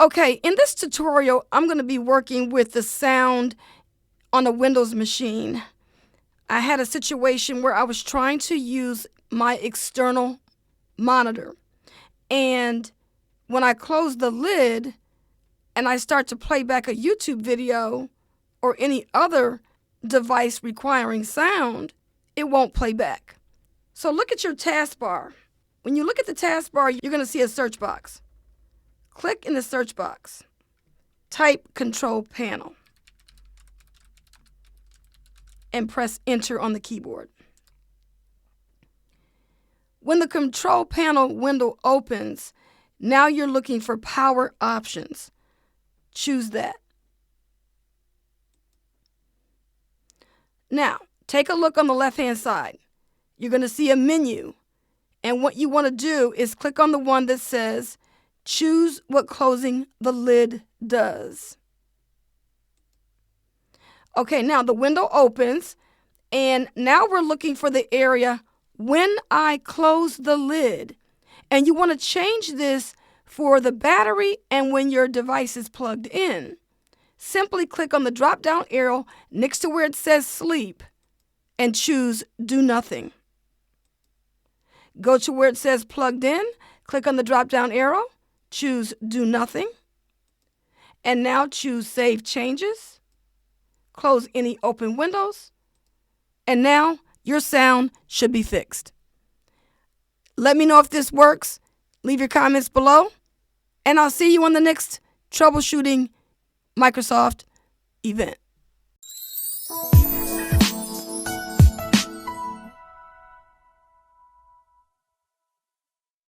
Okay, in this tutorial, I'm going to be working with the sound on a Windows machine. I had a situation where I was trying to use my external monitor. And when I close the lid and I start to play back a YouTube video or any other device requiring sound, it won't play back. So look at your taskbar. When you look at the taskbar, you're going to see a search box. Click in the search box. Type Control Panel and press Enter on the keyboard. When the Control Panel window opens, now you're looking for Power Options. Choose that. Now, take a look on the left-hand side. You're going to see a menu. And what you want to do is click on the one that says Choose what closing the lid does. Okay, now the window opens, and now we're looking for the area when I close the lid. And you want to change this for the battery and when your device is plugged in. Simply click on the drop-down arrow next to where it says Sleep and choose Do Nothing. Go to where it says Plugged In, click on the drop-down arrow, choose Do Nothing, and now choose Save Changes. Close any open windows, and now your sound should be fixed. Let me know if this works. Leave your comments below, and I'll see you on the next troubleshooting Microsoft event.